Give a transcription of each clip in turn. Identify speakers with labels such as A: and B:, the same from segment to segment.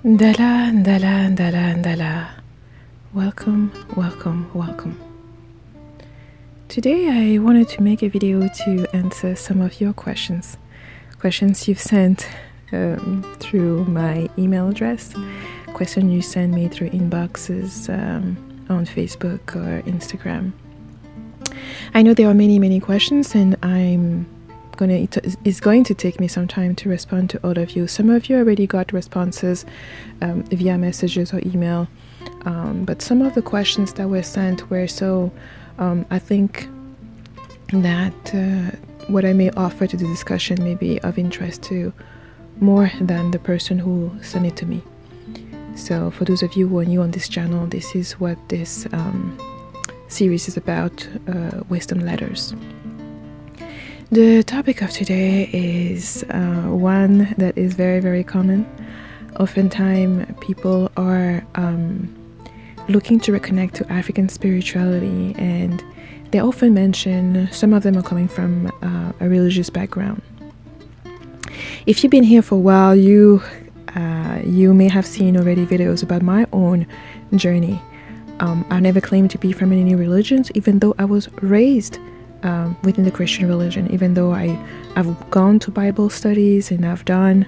A: Ndala, ndala, ndala, ndala. Welcome, welcome, welcome. Today I wanted to make a video to answer some of your questions you've sent through my email address, questions you send me through inboxes on Facebook or Instagram. I know there are many questions, and it's going to take me some time to respond to all of you. Some of you already got responses via messages or email, but some of the questions that were sent were so I think that what I may offer to the discussion may be of interest to more than the person who sent it to me. So for those of you who are new on this channel, this is what this series is about, wisdom letters. The topic of today is one that is very common. Oftentimes people are looking to reconnect to African spirituality, and they often mention, some of them are coming from a religious background. If you've been here for a while, you may have seen already videos about my own journey. I never claimed to be from any religions, even though I was raised within the Christian religion, even though I've gone to Bible studies and I've done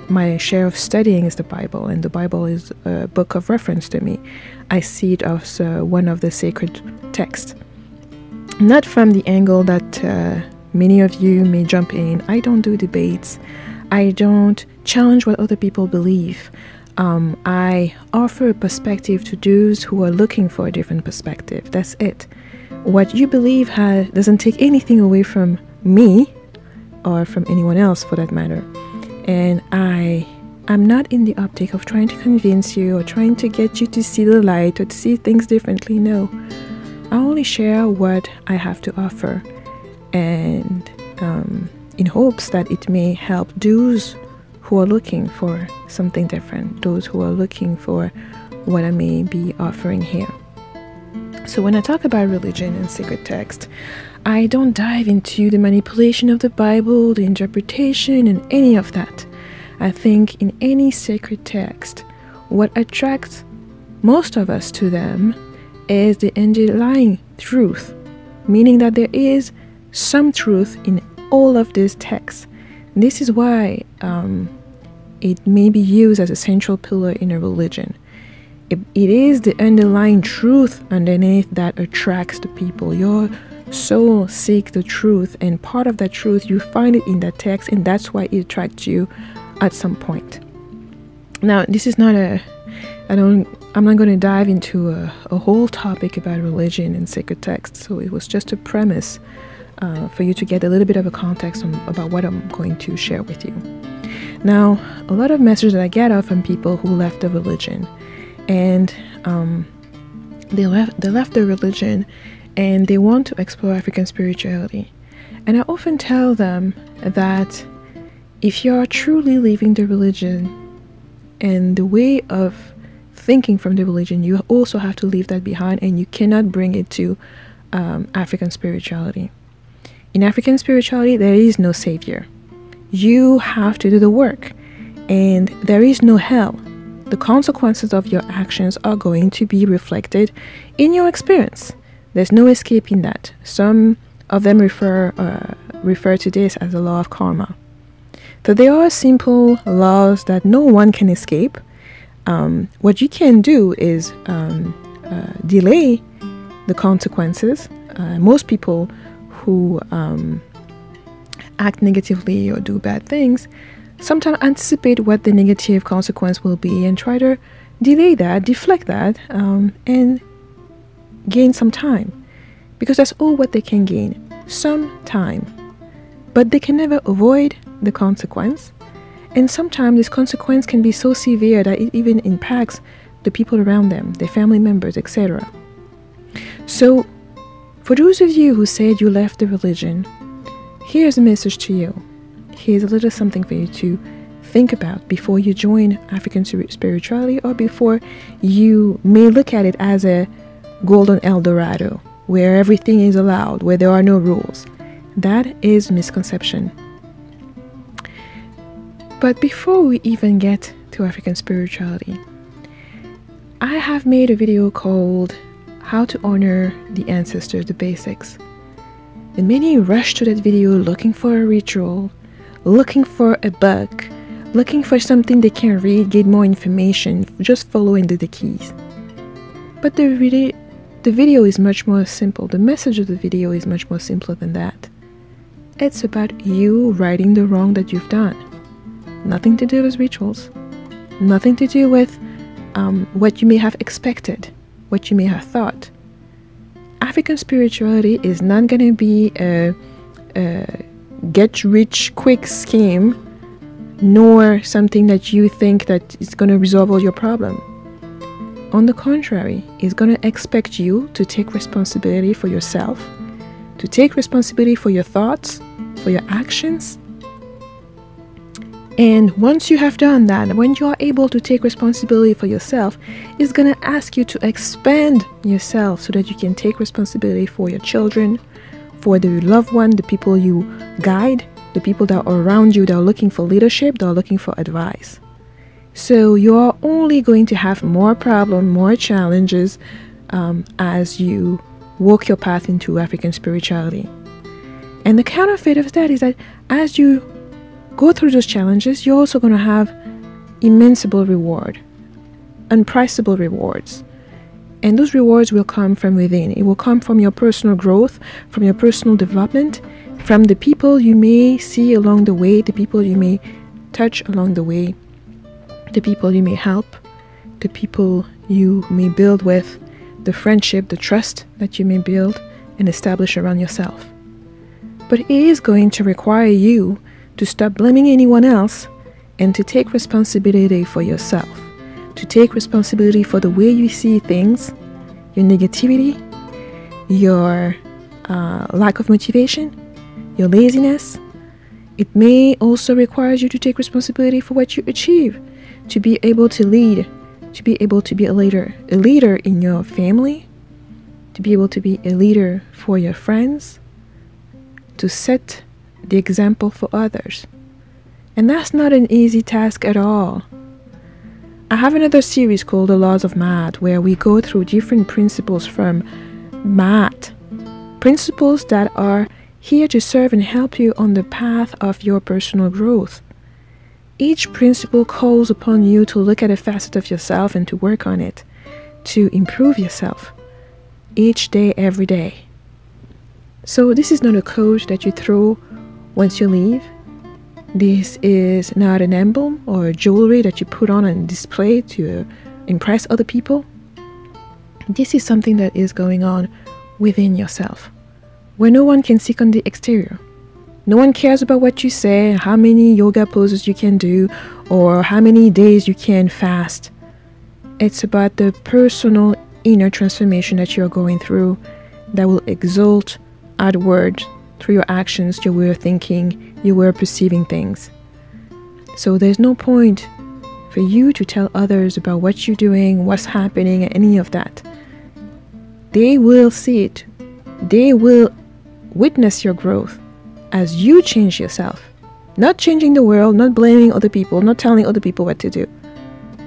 A: my share of studying is the Bible, and the Bible is a book of reference to me. I see it as one of the sacred texts. Not from the angle that many of you may jump in. I don't do debates. I don't challenge what other people believe. I offer a perspective to those who are looking for a different perspective. That's it. What you believe doesn't take anything away from me or from anyone else for that matter. And I'm not in the optic of trying to convince you or trying to get you to see the light or to see things differently. No, I only share what I have to offer, and in hopes that it may help those who are looking for something different, those who are looking for what I may be offering here. So when I talk about religion and sacred text, I don't dive into the manipulation of the Bible, the interpretation, and any of that. I think in any sacred text, what attracts most of us to them is the underlying truth, meaning that there is some truth in all of these texts. This is why it may be used as a central pillar in a religion. It is the underlying truth underneath that attracts the people. Your soul seeks the truth, and part of that truth, you find it in that text, and that's why it attracts you at some point. Now, this is not I'm not going to dive into a whole topic about religion and sacred texts, so it was just a premise for you to get a little bit of a context about what I'm going to share with you. Now, a lot of messages that I get are from people who left the religion, and they left the religion and they want to explore African spirituality. And I often tell them that if you are truly leaving the religion and the way of thinking from the religion, you also have to leave that behind, and you cannot bring it to African spirituality. In African spirituality, there is no savior. You have to do the work, and there is no hell. The consequences of your actions are going to be reflected in your experience. There's no escaping that. Some of them refer to this as the law of karma. So there are simple laws that no one can escape. What you can do is delay the consequences. Most people who act negatively or do bad things sometimes anticipate what the negative consequence will be and try to delay that, deflect that, and gain some time, because that's all what they can gain, some time. But they can never avoid the consequence, and sometimes this consequence can be so severe that it even impacts the people around them, their family members, etc. So for those of you who said you left the religion, here's a message to you. Here's a little something for you to think about before you join African spirituality, or before you may look at it as a golden El Dorado, where everything is allowed, where there are no rules. That is misconception. But before we even get to African spirituality. I have made a video called How to Honor the Ancestors, the Basics. And many rush to that video looking for a ritual, looking for a book, looking for something they can read, get more information, just following the keys. But the video is much more simple. The message of the video is much more simpler than that. It's about you righting the wrong that you've done. Nothing to do with rituals. Nothing to do with what you may have expected, what you may have thought. African spirituality is not going to be a get-rich-quick scheme, nor something that you think that is going to resolve all your problem. On the contrary, it's going to expect you to take responsibility for yourself, to take responsibility for your thoughts, for your actions. And once you have done that, when you are able to take responsibility for yourself, it's going to ask you to expand yourself so that you can take responsibility for your children, for the loved one, the people you guide, the people that are around you that are looking for leadership, that are looking for advice. So you're only going to have more problems, more challenges as you walk your path into African spirituality. And the counterfeit of that is that as you go through those challenges, you're also going to have immensible reward, unpriceable rewards. And those rewards will come from within. It will come from your personal growth, from your personal development, from the people you may see along the way, the people you may touch along the way, the people you may help, the people you may build with, the friendship, the trust that you may build and establish around yourself. But it is going to require you to stop blaming anyone else and to take responsibility for yourself, to take responsibility for the way you see things, your negativity, your lack of motivation, your laziness. It may also require you to take responsibility for what you achieve, to be able to lead, to be able to be a leader in your family, to be able to be a leader for your friends, to set the example for others. And that's not an easy task at all. I have another series called The Laws of Math, where we go through different principles from math, principles that are here to serve and help you on the path of your personal growth. Each principle calls upon you to look at a facet of yourself and to work on it, to improve yourself each day, every day. So this is not a code that you throw once you leave. This is not an emblem or a jewelry that you put on and display to impress other people. This is something that is going on within yourself, where no one can see on the exterior. No one cares about what you say, how many yoga poses you can do, or how many days you can fast. It's about the personal inner transformation that you're going through that will exalt outward through your actions, your way of thinking, your way of perceiving things. So there's no point for you to tell others about what you're doing, what's happening, any of that. They will see it. They will witness your growth as you change yourself. Not changing the world, not blaming other people, not telling other people what to do,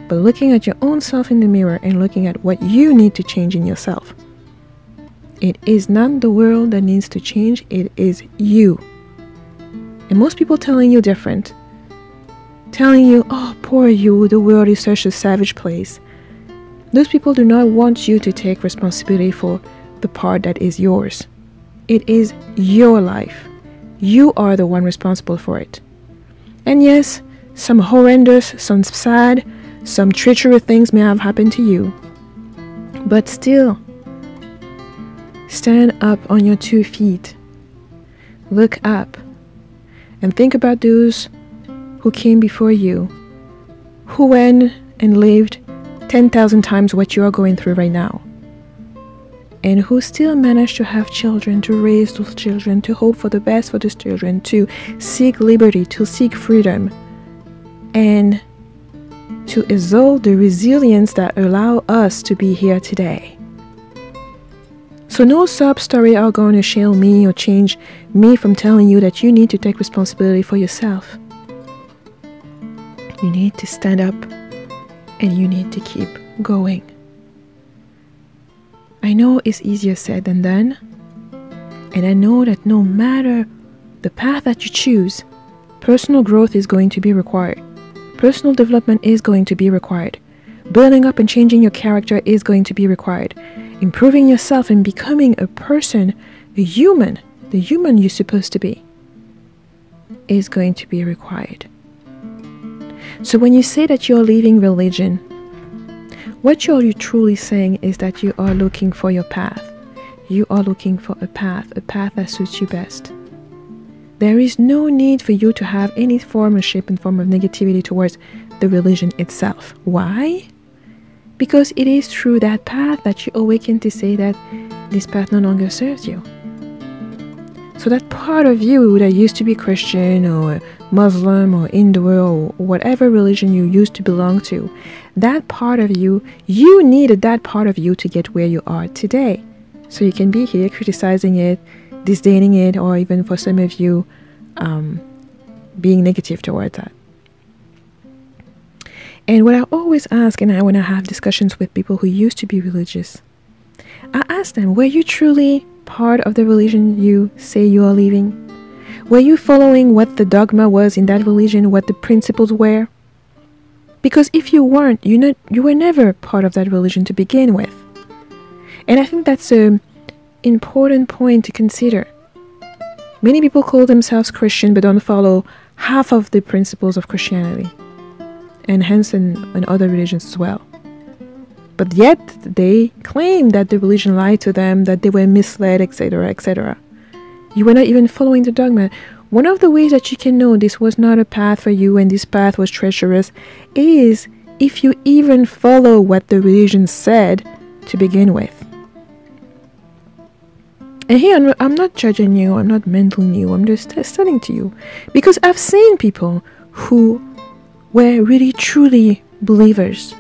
A: but looking at your own self in the mirror and looking at what you need to change in yourself. It is not the world that needs to change, it is you. And most people telling you different, telling you, oh, poor you, the world is such a savage place. Those people do not want you to take responsibility for the part that is yours. It is your life. You are the one responsible for it. And yes, some horrendous, some sad, some treacherous things may have happened to you. But still, stand up on your 2 feet. Look up and think about those who came before you, who went and lived 10,000 times what you are going through right now, and who still managed to have children, to raise those children, to hope for the best for those children, to seek liberty, to seek freedom, and to exalt the resilience that allow us to be here today. So no sob story are going to shield me or change me from telling you that you need to take responsibility for yourself. You need to stand up and you need to keep going. I know it's easier said than done, and I know that no matter the path that you choose, personal growth is going to be required. Personal development is going to be required. Building up and changing your character is going to be required. Improving yourself and becoming a person, a human, the human you're supposed to be, is going to be required. So when you say that you're leaving religion, what you're truly saying is that you are looking for your path. You are looking for a path that suits you best. There is no need for you to have any form or shape and form of negativity towards the religion itself. Why? Because it is through that path that you awaken to say that this path no longer serves you. So that part of you that used to be Christian or Muslim or Hindu or whatever religion you used to belong to, that part of you, you needed that part of you to get where you are today. So you can be here criticizing it, disdaining it, or even for some of you, being negative towards that. And what I always ask, and when I have discussions with people who used to be religious, I ask them, were you truly part of the religion you say you are leaving? Were you following what the dogma was in that religion, what the principles were? Because if you weren't, you were never part of that religion to begin with. And I think that's an important point to consider. Many people call themselves Christian but don't follow half of the principles of Christianity, and hence in other religions as well. But yet they claim that the religion lied to them, that they were misled, etc., etc. You were not even following the dogma. One of the ways that you can know this was not a path for you and this path was treacherous is if you even follow what the religion said to begin with. And here, I'm not judging you, I'm not mentoring you, I'm just telling to you. Because I've seen people who were really truly believers,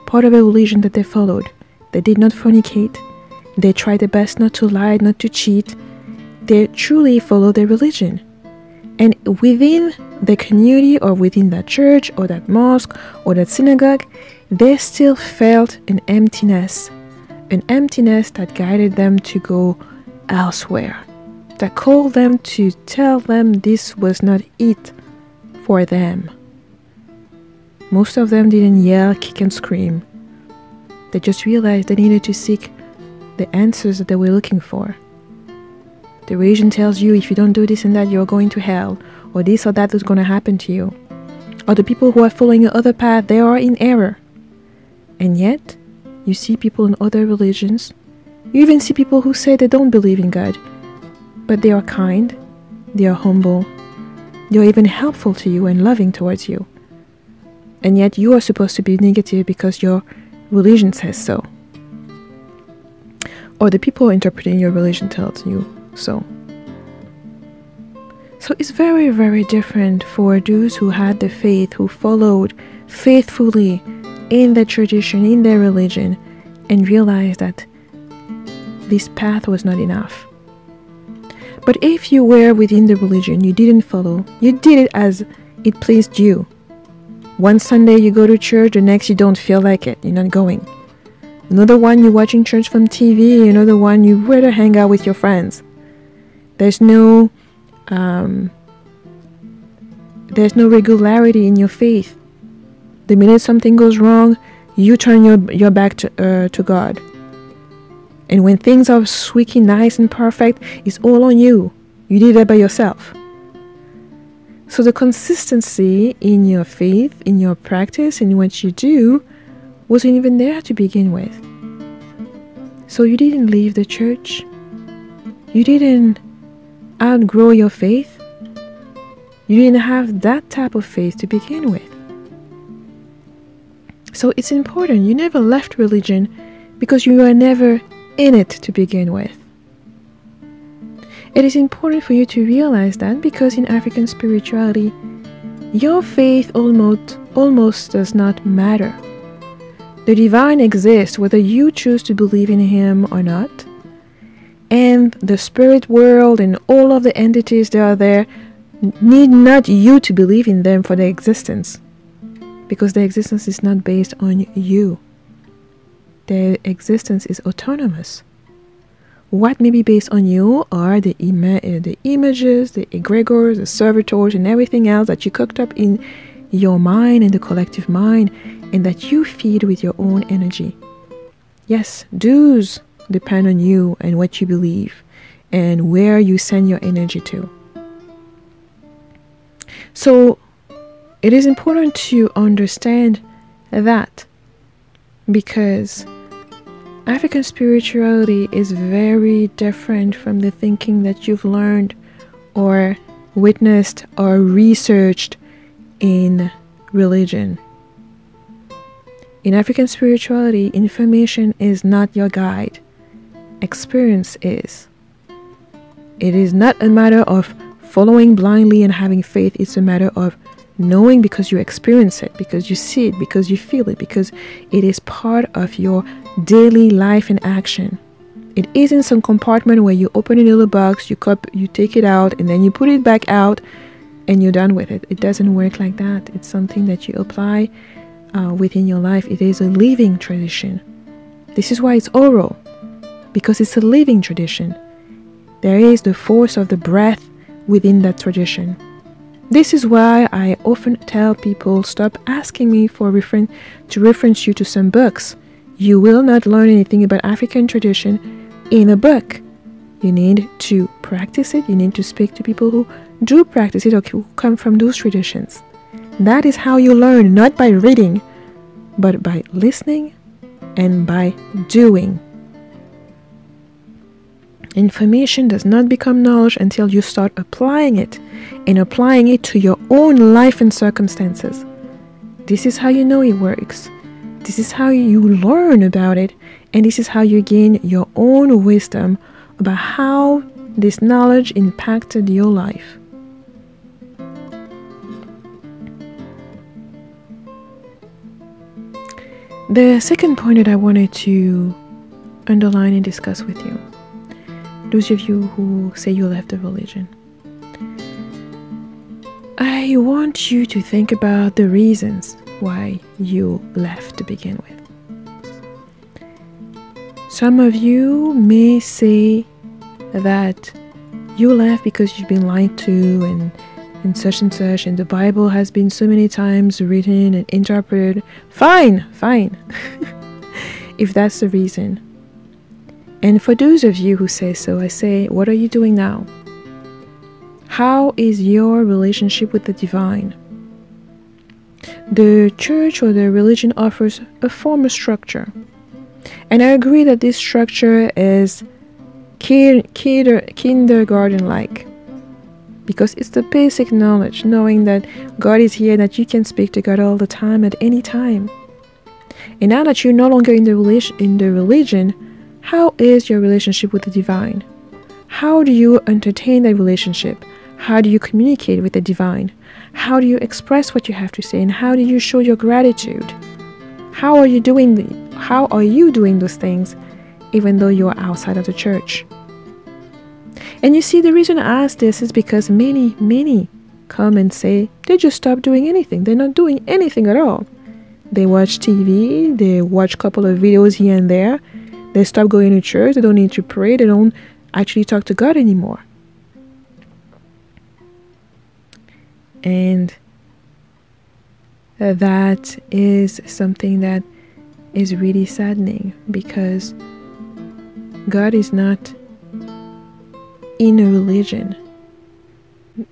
A: part of a religion that they followed. They did not fornicate, they tried their best not to lie, not to cheat. They truly followed their religion. And within the community or within that church or that mosque or that synagogue, they still felt an emptiness that guided them to go elsewhere, that called them to tell them this was not it for them. Most of them didn't yell, kick and scream. They just realized they needed to seek the answers that they were looking for. The religion tells you if you don't do this and that, you're going to hell, or this or that is going to happen to you. Or the people who are following another path, they are in error. And yet, you see people in other religions. You even see people who say they don't believe in God, but they are kind, they are humble, they are even helpful to you and loving towards you. And yet you are supposed to be negative because your religion says so. Or the people interpreting your religion tells you so. So it's very, very different for those who had the faith, who followed faithfully in their tradition, in their religion, and realized that this path was not enough. But if you were within the religion, you didn't follow, you did it as it pleased you. One Sunday you go to church, the next you don't feel like it, you're not going. Another one you're watching church from TV, another one you rather hang out with your friends. There's no regularity in your faith. The minute something goes wrong, you turn your back to God. And when things are squeaky, nice and perfect, it's all on you. You did that by yourself. So the consistency in your faith, in your practice, in what you do, wasn't even there to begin with. So you didn't leave the church. You didn't outgrow your faith. You didn't have that type of faith to begin with. So it's important. You never left religion because you were never in it to begin with. It is important for you to realize that because in African spirituality, your faith almost does not matter. The divine exists whether you choose to believe in him or not. And the spirit world and all of the entities that are there need not you to believe in them for their existence. because their existence is not based on you. Their existence is autonomous. What may be based on you are the images, the egregors, the servitors, and everything else that you cooked up in your mind and the collective mind, and that you feed with your own energy. Yes, those depend on you and what you believe and where you send your energy to. So it is important to understand that, because African spirituality is very different from the thinking that you've learned or witnessed or researched in religion. In African spirituality, information is not your guide. Experience is. It is not a matter of following blindly and having faith. It's a matter of knowing because you experience it, because you see it, because you feel it, because it is part of your daily life and action. It isn't some compartment where you open a little box, you take it out, and then you put it back out and you're done with it. It doesn't work like that. It's something that you apply within your life. It is a living tradition. This is why it's oral, because it's a living tradition. There is the force of the breath within that tradition. This is why I often tell people, stop asking me to reference you to some books. You will not learn anything about African tradition in a book. You need to practice it. You need to speak to people who do practice it or who come from those traditions. That is how you learn, not by reading, but by listening and by doing. Information does not become knowledge until you start applying it, and applying it to your own life and circumstances. This is how you know it works. This is how you learn about it, and this is how you gain your own wisdom about how this knowledge impacted your life. The second point that I wanted to underline and discuss with you, those of you who say you left the religion, I want you to think about the reasons why you left to begin with. Some of you may say that you left because you've been lied to and such, and the Bible has been so many times written and interpreted. Fine. If that's the reason. And for those of you who say so, I say, what are you doing now? How is your relationship with the divine? The church or the religion offers a form of structure. And I agree that this structure is kindergarten-like. Because it's the basic knowledge, knowing that God is here, that you can speak to God all the time, at any time. And now that you're no longer in the religion, how is your relationship with the divine? How do you entertain that relationship? How do you communicate with the divine? How do you express what you have to say? And how do you show your gratitude? How are you doing those things even though you are outside of the church? And you see, the reason I ask this is because many come and say they just stopped doing anything. They're not doing anything at all. They watch TV, they watch a couple of videos here and there. They stop going to church, they don't need to pray, they don't actually talk to God anymore. And that is something that is really saddening, because God is not in a religion.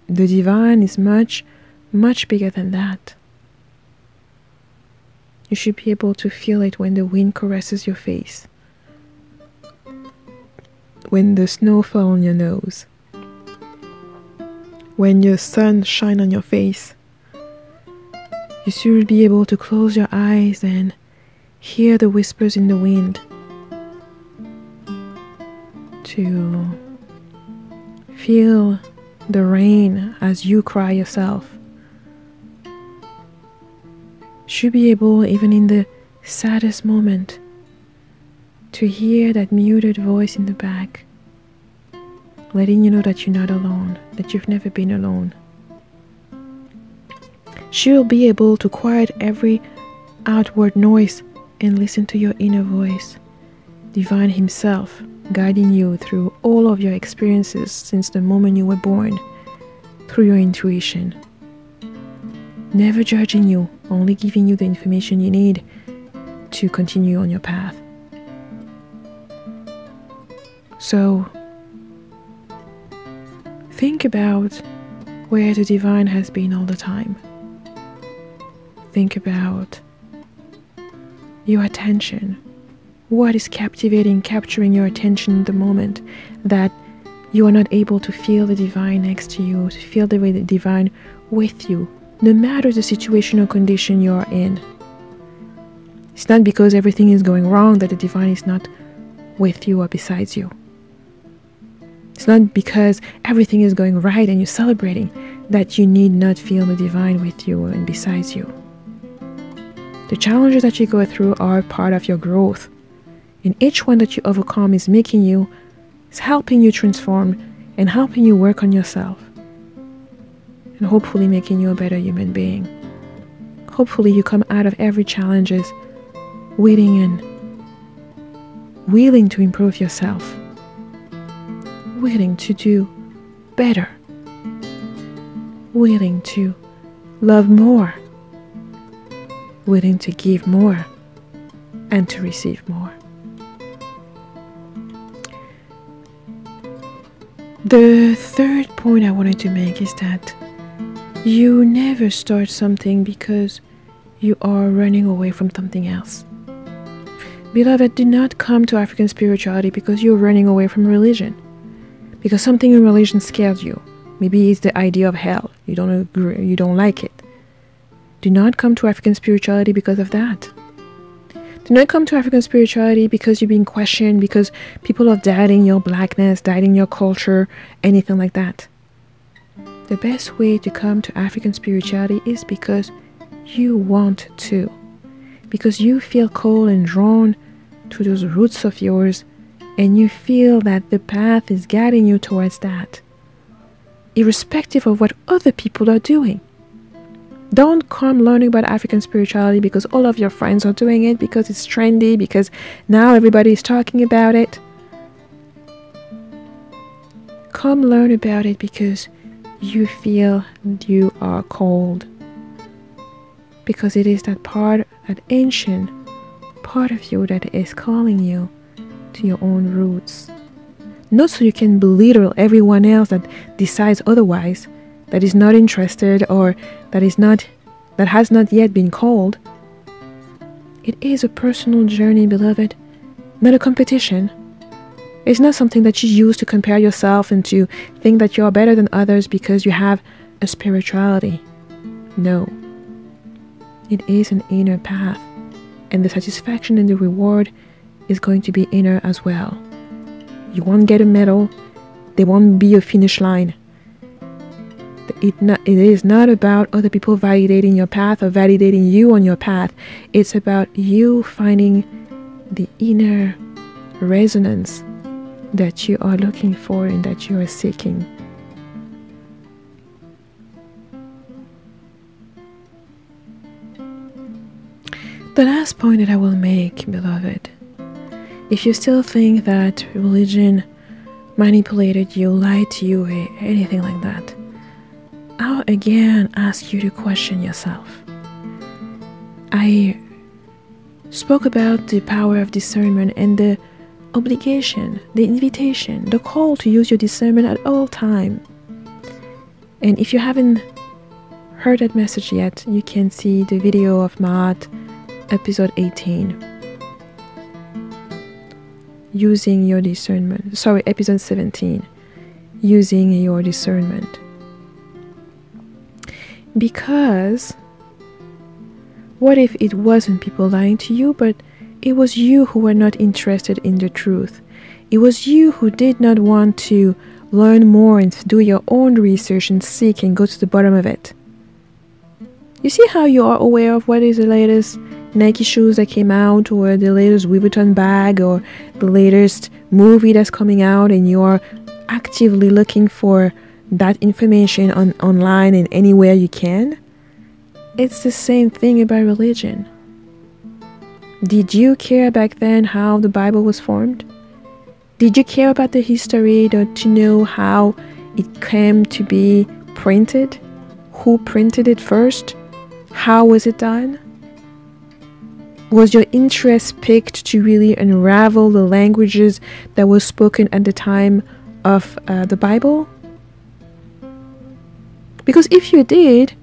A: The divine is much, much bigger than that. You should be able to feel it when the wind caresses your face, when the snow falls on your nose, when your sun shines on your face. You should be able to close your eyes and hear the whispers in the wind, to feel the rain as you cry yourself. Should be able, even in the saddest moment, to hear that muted voice in the back, letting you know that you're not alone, that you've never been alone. She'll be able to quiet every outward noise and listen to your inner voice. Divine Himself guiding you through all of your experiences since the moment you were born, through your intuition. Never judging you, only giving you the information you need to continue on your path. So, think about where the divine has been all the time. Think about your attention. What is capturing your attention at the moment that you are not able to feel the divine next to you, to feel the divine with you, no matter the situation or condition you are in. It's not because everything is going wrong that the divine is not with you or besides you. It's not because everything is going right and you're celebrating that you need not feel the divine with you and besides you. The challenges that you go through are part of your growth. And each one that you overcome is helping you transform and helping you work on yourself. And hopefully making you a better human being. Hopefully you come out of every challenges willing to improve yourself. Willing to do better. Willing to love more. Willing to give more and to receive more. The third point I wanted to make is that you never start something because you are running away from something else. Beloved, do not come to African spirituality because you're running away from religion. Because something in religion scares you. Maybe it's the idea of hell. You don't agree, you don't like it. Do not come to African spirituality because of that. Do not come to African spirituality because you're being questioned, because people are doubting your blackness, doubting your culture, anything like that. The best way to come to African spirituality is because you want to. Because you feel called and drawn to those roots of yours, and you feel that the path is guiding you towards that, irrespective of what other people are doing. Don't come learning about African spirituality because all of your friends are doing it, because it's trendy, because now everybody is talking about it. Come learn about it because you feel you are called. Because it is that part, that ancient part of you that is calling you to your own roots. Not so you can belittle everyone else that decides otherwise, that is not interested, or that has not yet been called. It is a personal journey, beloved, not a competition. It's not something that you use to compare yourself and to think that you are better than others because you have a spirituality. No. It is an inner path, and the satisfaction and the reward is going to be inner as well. You won't get a medal. There won't be a finish line. It is not about other people validating your path or validating you on your path. It's about you finding the inner resonance that you are looking for and that you are seeking. The last point that I will make, beloved, if you still think that religion manipulated you, lied to you, or anything like that, I'll again ask you to question yourself. I spoke about the power of discernment and the obligation, the invitation, the call to use your discernment at all time. And if you haven't heard that message yet, you can see the video of Maat, episode 18. Using your discernment. Sorry, episode 17. Using your discernment. Because what if it wasn't people lying to you, but it was you who were not interested in the truth? It was you who did not want to learn more and do your own research and seek and go to the bottom of it. You see how you are aware of what is the latest Nike shoes that came out, or the latest Louis Vuitton bag, or the latest movie that's coming out, and you're actively looking for that information online and anywhere you can? It's the same thing about religion. Did you care back then how the Bible was formed? Did you care about the history to know how it came to be printed? Who printed it first? How was it done? Was your interest piqued to really unravel the languages that were spoken at the time of the Bible? Because if you did,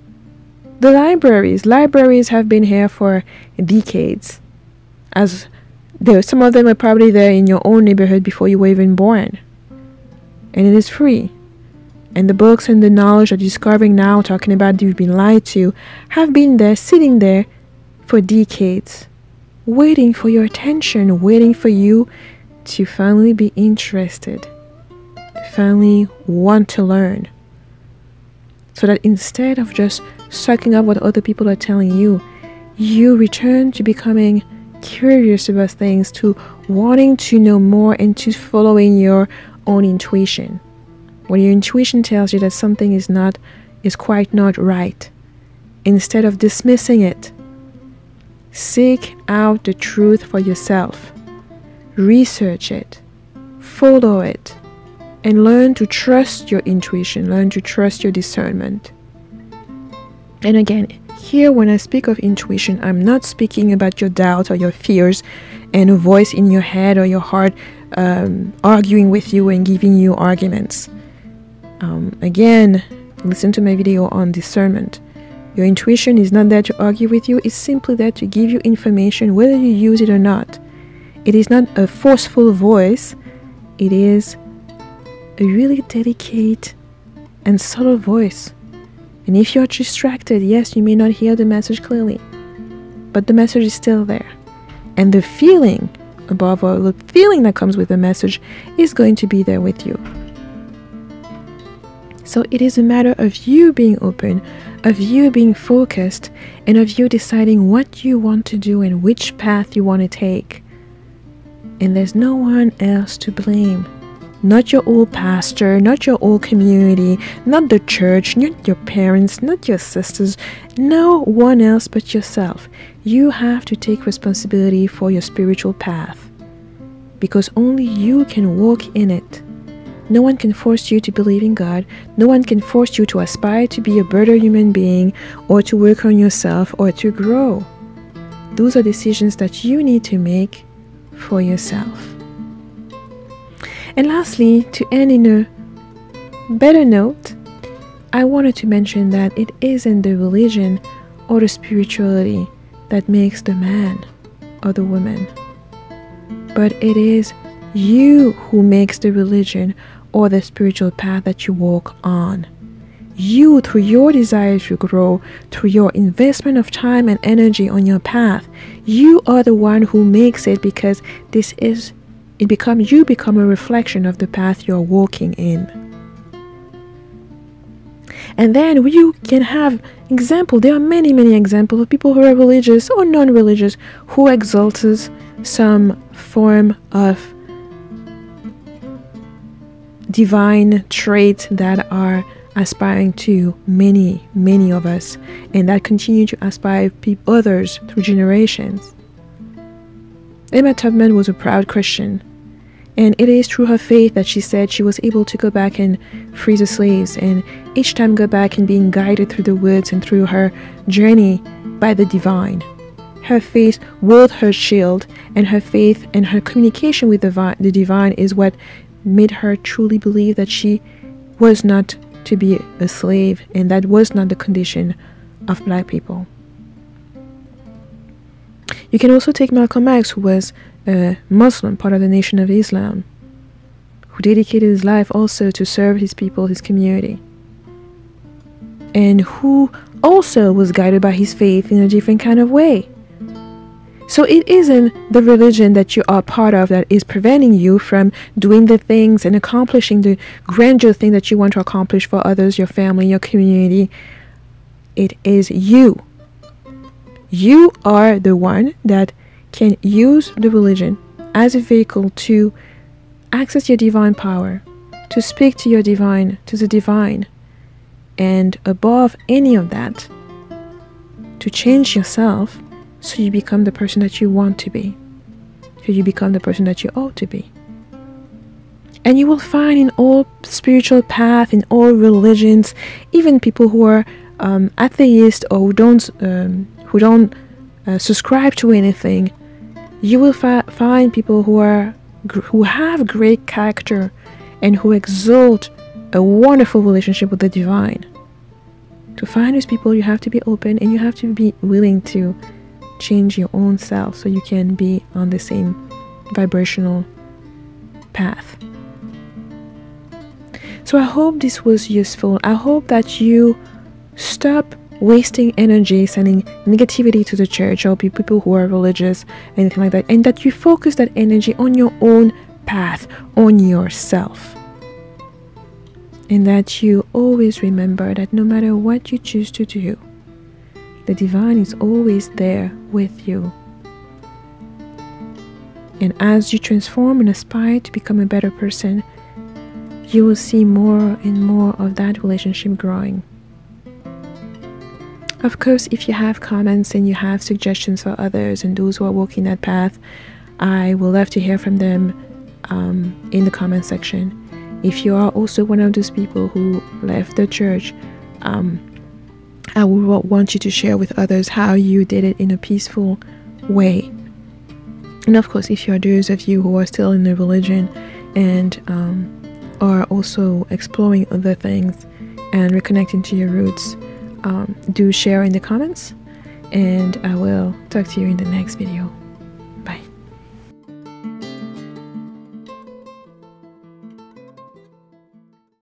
A: the libraries have been here for decades. As some of them are probably there in your own neighborhood before you were even born. And it is free. And the books and the knowledge that you're discovering now, talking about you've been lied to, have been there, sitting there for decades, waiting for your attention, waiting for you to finally be interested, to finally want to learn. So that instead of just sucking up what other people are telling you, you return to becoming curious about things, to wanting to know more and to following your own intuition. When your intuition tells you that something is quite not right, instead of dismissing it, seek out the truth for yourself. Research it, follow it, and learn to trust your intuition, learn to trust your discernment. And again, here when I speak of intuition, I'm not speaking about your doubts or your fears and a voice in your head or your heart arguing with you and giving you arguments. Again, listen to my video on discernment. Your intuition is not there to argue with you, it's simply there to give you information whether you use it or not. It is not a forceful voice, it is a really delicate and subtle voice. And if you're distracted, yes, you may not hear the message clearly, but the message is still there. And the feeling, above all, the feeling that comes with the message is going to be there with you. So it is a matter of you being open, of you being focused, and of you deciding what you want to do and which path you want to take. And there's no one else to blame. Not your old pastor, not your old community, not the church, not your parents, not your sisters, no one else but yourself. You have to take responsibility for your spiritual path, because only you can walk in it. No one can force you to believe in God. No one can force you to aspire to be a better human being or to work on yourself or to grow. Those are decisions that you need to make for yourself. And lastly, to end in a better note, I wanted to mention that it isn't the religion or the spirituality that makes the man or the woman, but it is you who makes the religion or the spiritual path that you walk on. You, through your desire to grow, through your investment of time and energy on your path, you are the one who makes it, because you become a reflection of the path you're walking in. And then you can have examples. There are many examples of people who are religious or non-religious who exalt some form of divine traits that are aspiring to many of us, and that continue to aspire others through generations. Emma Tubman was a proud Christian, and it is through her faith that she said she was able to go back and free the slaves, and each time go back and being guided through the woods and through her journey by the divine. Her faith was her shield, and her faith and her communication with the divine is what made her truly believe that she was not to be a slave, and that was not the condition of black people. You can also take Malcolm X, who was a Muslim, part of the Nation of Islam, who dedicated his life also to serve his people, his community, and who also was guided by his faith in a different kind of way. So it isn't the religion that you are part of that is preventing you from doing the things and accomplishing the grandeur thing that you want to accomplish for others, your family, your community. It is you. You are the one that can use the religion as a vehicle to access your divine power, to speak to your divine, to the divine. And above any of that, to change yourself so you become the person that you want to be, so you become the person that you ought to be. And you will find in all spiritual paths, in all religions, even people who are atheists or who don't subscribe to anything, you will find people who have great character and who exalt a wonderful relationship with the divine. To find these people, you have to be open and you have to be willing to change your own self so you can be on the same vibrational path. So I hope this was useful. I hope that you stop wasting energy sending negativity to the church or people who are religious, anything like that, and that you focus that energy on your own path, on yourself. And that you always remember that no matter what you choose to do, the divine is always there with you. And as you transform and aspire to become a better person, you will see more and more of that relationship growing. Of course, if you have comments and you have suggestions for others and those who are walking that path, I would love to hear from them in the comment section. If you are also one of those people who left the church, I would want you to share with others how you did it in a peaceful way. And of course, if you are those of you who are still in the religion and are also exploring other things and reconnecting to your roots, do share in the comments, and I will talk to you in the next video.